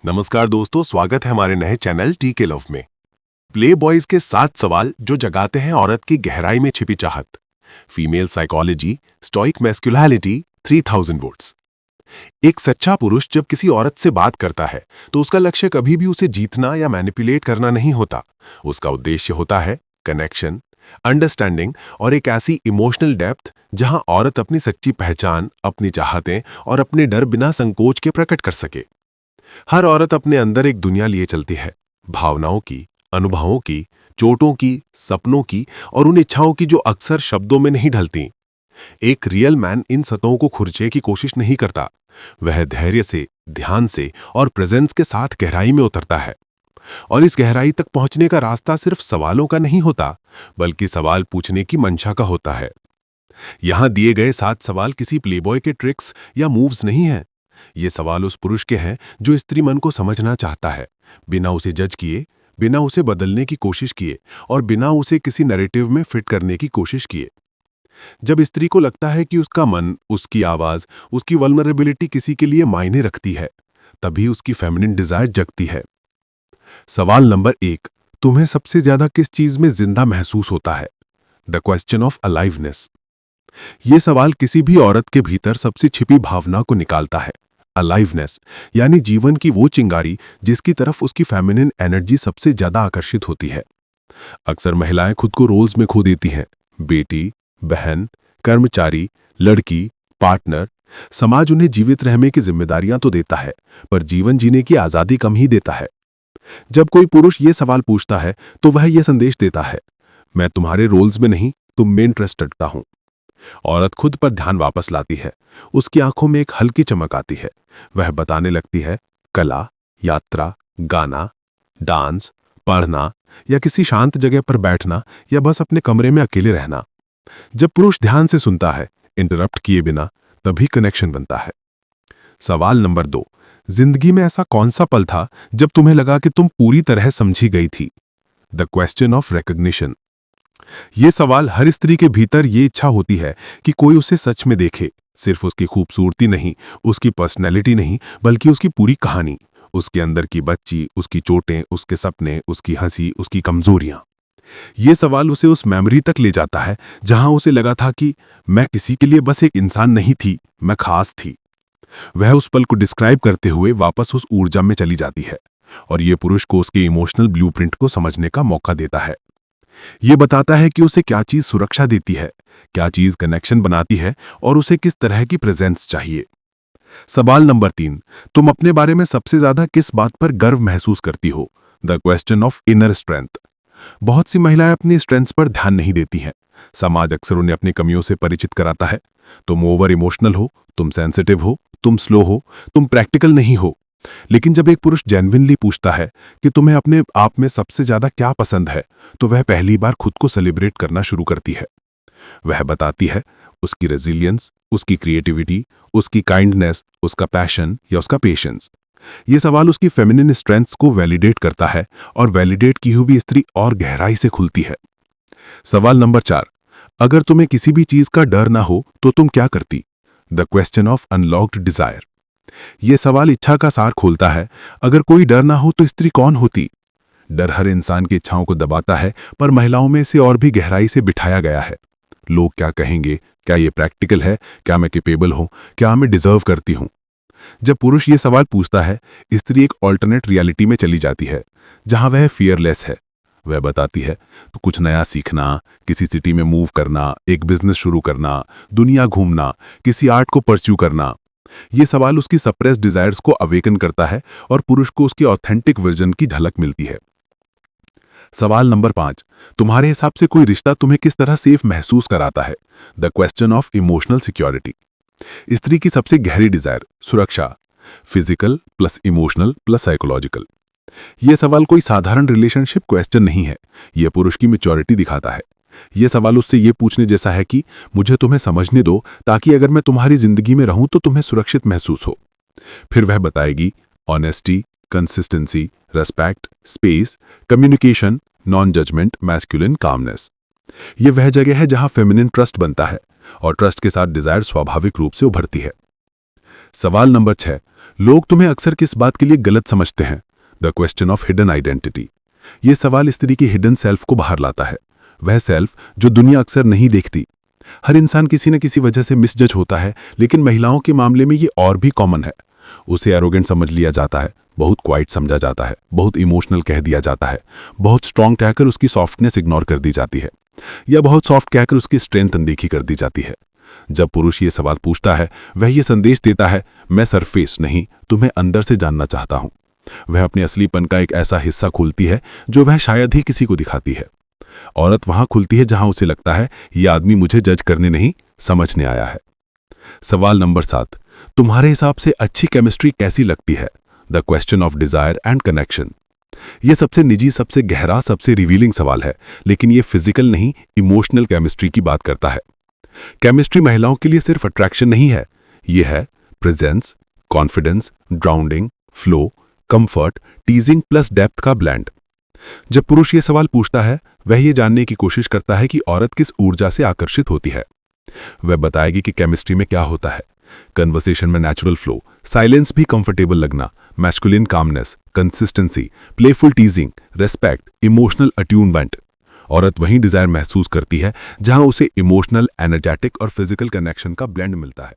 नमस्कार दोस्तों, स्वागत है हमारे नए चैनल टीके लव में। प्ले बॉयज के 7 सवाल जो जगाते हैं औरत की गहराई में छिपी चाहत। Female psychology, stoic masculinity, 3000 votes. एक सच्चा पुरुष जब किसी औरत से बात करता है तो उसका लक्ष्य कभी भी उसे जीतना या मैनिपुलेट करना नहीं होता। उसका उद्देश्य होता है कनेक्शन, अंडरस्टैंडिंग और एक ऐसी इमोशनल डेप्थ जहां औरत अपनी सच्ची पहचान, अपनी चाहतें और अपने डर बिना संकोच के प्रकट कर सके। हर औरत अपने अंदर एक दुनिया लिए चलती है, भावनाओं की, अनुभवों की, चोटों की, सपनों की और उन इच्छाओं की जो अक्सर शब्दों में नहीं ढलती। एक रियल मैन इन सतहों को खुरचने की कोशिश नहीं करता। वह धैर्य से, ध्यान से और प्रेजेंस के साथ गहराई में उतरता है। और इस गहराई तक पहुंचने का रास्ता सिर्फ सवालों का नहीं होता, बल्कि सवाल पूछने की मंशा का होता है। यहां दिए गए 7 सवाल किसी प्लेबॉय के ट्रिक्स या मूव्स नहीं हैं। ये सवाल उस पुरुष के हैं जो स्त्री मन को समझना चाहता है, बिना उसे जज किए, बिना उसे बदलने की कोशिश किए और बिना उसे किसी नैरेटिव में फिट करने की कोशिश किए। जब स्त्री को लगता है कि उसका मन, उसकी आवाज, उसकी वल्नरेबिलिटी किसी के लिए मायने रखती है, तभी उसकी फेमिनिन डिजायर जगती है। सवाल नंबर 1, तुम्हें सबसे ज्यादा किस चीज में जिंदा महसूस होता है? The question of aliveness. ये सवाल किसी भी औरत के भीतर सबसे छिपी भावना को निकालता है। अलाइवनेस यानी जीवन की वो चिंगारी जिसकी तरफ उसकी फेमिनिन एनर्जी सबसे ज्यादा आकर्षित होती है। अक्सर महिलाएं खुद को रोल्स में खो देती हैं, बेटी, बहन, कर्मचारी, लड़की, पार्टनर। समाज उन्हें जीवित रहने की जिम्मेदारियां तो देता है, पर जीवन जीने की आजादी कम ही देता है। जब कोई पुरुष ये सवाल पूछता है तो वह यह संदेश देता है, मैं तुम्हारे रोल्स में नहीं, तुम में इंटरेस्ट रखता हूं। औरत खुद पर ध्यान वापस लाती है। उसकी आंखों में एक हल्की चमक आती है। वह बताने लगती है, कला, यात्रा, गाना, डांस, पढ़ना या किसी शांत जगह पर बैठना या बस अपने कमरे में अकेले रहना। जब पुरुष ध्यान से सुनता है, इंटरप्ट किए बिना, तभी कनेक्शन बनता है। सवाल नंबर 2, जिंदगी में ऐसा कौन सा पल था जब तुम्हें लगा कि तुम पूरी तरह समझी गई थी? The question of recognition. ये सवाल हर स्त्री के भीतर ये इच्छा होती है कि कोई उसे सच में देखे, सिर्फ उसकी खूबसूरती नहीं, उसकी पर्सनैलिटी नहीं, बल्कि उसकी पूरी कहानी, उसके अंदर की बच्ची, उसकी चोटें, उसके सपने, उसकी हंसी, उसकी कमजोरियां। ये सवाल उसे उस मेमोरी तक ले जाता है जहां उसे लगा था कि मैं किसी के लिए बस एक इंसान नहीं थी, मैं खास थी। वह उस पल को डिस्क्राइब करते हुए वापस उस ऊर्जा में चली जाती है और ये पुरुष को उसके इमोशनल ब्लूप्रिंट को समझने का मौका देता है। ये बताता है कि उसे क्या चीज सुरक्षा देती है, क्या चीज कनेक्शन बनाती है और उसे किस तरह की प्रेजेंस चाहिए। सवाल नंबर 3, तुम अपने बारे में सबसे ज्यादा किस बात पर गर्व महसूस करती हो? The question of inner strength. बहुत सी महिलाएं अपनी स्ट्रेंथ्स पर ध्यान नहीं देती हैं। समाज अक्सर उन्हें अपनी कमियों से परिचित कराता है। तुम ओवर इमोशनल हो, तुम सेंसिटिव हो, तुम स्लो हो, तुम प्रैक्टिकल नहीं हो। लेकिन जब एक पुरुष जेन्युइनली पूछता है कि तुम्हें अपने आप में सबसे ज्यादा क्या पसंद है, तो वह पहली बार खुद को सेलिब्रेट करना शुरू करती है। वह बताती है उसकी रेजिलियंस, उसकी क्रिएटिविटी, उसकी काइंडनेस, उसका पैशन या उसका पेशेंस। ये सवाल उसकी फेमिनिन स्ट्रेंथ्स को वैलिडेट करता है और वैलिडेट की हुई स्त्री और गहराई से खुलती है। सवाल नंबर 4, अगर तुम्हें किसी भी चीज का डर ना हो तो तुम क्या करती? The question of unlocked desire. यह सवाल इच्छा का सार खोलता है। अगर कोई डर ना हो तो स्त्री कौन होती? डर हर इंसान की इच्छाओं को दबाता है, पर महिलाओं में इसे और भी गहराई से बिठाया गया है। लोग क्या कहेंगे, क्या ये प्रैक्टिकल है, क्या मैं कैपेबल हूं, क्या मैं डिजर्व करती हूं? जब पुरुष ये सवाल पूछता है, स्त्री एक ऑल्टरनेट रियलिटी में चली जाती है जहां वह फियरलेस है। वह बताती है, तो कुछ नया सीखना, किसी सिटी में मूव करना, एक बिजनेस शुरू करना, दुनिया घूमना, किसी आर्ट को परस्यू करना। ये सवाल उसकी सप्रेस्ड डिजायर्स को अवेकन करता है और पुरुष को उसके ऑथेंटिक वर्जन की झलक मिलती है। सवाल नंबर 5, तुम्हारे हिसाब से कोई रिश्ता तुम्हें किस तरह सेफ महसूस कराता है? The question of emotional security. स्त्री की सबसे गहरी डिजायर सुरक्षा, physical plus emotional plus psychological. यह सवाल कोई साधारण रिलेशनशिप क्वेश्चन नहीं है, यह पुरुष की मैच्योरिटी दिखाता है। यह सवाल उससे यह पूछने जैसा है कि मुझे तुम्हें समझने दो ताकि अगर मैं तुम्हारी जिंदगी में रहूं तो तुम्हें सुरक्षित महसूस हो। फिर वह बताएगी honesty, consistency, respect, space, communication, non judgement, masculine calmness. यह वह जगह है जहां फेमिनिन ट्रस्ट बनता है और ट्रस्ट के साथ डिजायर स्वाभाविक रूप से उभरती है। सवाल नंबर 6, लोग तुम्हें अक्सर किस बात के लिए गलत समझते हैं? The question of hidden identity. ये सवाल स्त्री की हिडन सेल्फ को बाहर लाता है, वह सेल्फ जो दुनिया अक्सर नहीं देखती। हर इंसान किसी न किसी वजह से मिसजज होता है, लेकिन महिलाओं के मामले में ये और भी कॉमन है। उसे एरोगेंट समझ लिया जाता है, बहुत क्वाइट समझा जाता है, बहुत इमोशनल कह दिया जाता है, बहुत स्ट्रांग कहकर उसकी सॉफ्टनेस इग्नोर कर दी जाती है, या बहुत सॉफ्ट कहकर उसकी स्ट्रेंथ अनदेखी कर दी जाती है। जब पुरुष ये सवाल पूछता है, वह ये संदेश देता है, मैं सरफेस नहीं, तुम्हें अंदर से जानना चाहता हूं। वह अपने असलीपन का एक ऐसा हिस्सा खोलती है जो वह शायद ही किसी को दिखाती है। औरत वहां खुलती है जहां उसे लगता है यह आदमी मुझे जज करने नहीं, समझने आया है। सवाल नंबर 7, तुम्हारे हिसाब से अच्छी केमिस्ट्री कैसी लगती है? The question of desire and connection. यह सबसे निजी, सबसे गहरा, सबसे रिवीलिंग सवाल है, लेकिन यह फिजिकल नहीं, इमोशनल केमिस्ट्री की बात करता है। केमिस्ट्री महिलाओं के लिए सिर्फ अट्रैक्शन नहीं है, यह है presence, confidence, grounding, flow, comfort, टीजिंग plus depth का ब्लेंड। जब पुरुष ये सवाल पूछता है, वह ये जानने की कोशिश करता है कि औरत किस ऊर्जा से आकर्षित होती है। वह बताएगी कि केमिस्ट्री में क्या होता है। कन्वर्सेशन में नेचुरल फ्लो, साइलेंस भी कंफर्टेबल लगना, masculine calmness, consistency, playful टीजिंग, respect, emotional attunement. औरत वहीं डिजायर महसूस करती है जहां उसे इमोशनल, एनर्जेटिक और फिजिकल कनेक्शन का ब्लेंड मिलता है।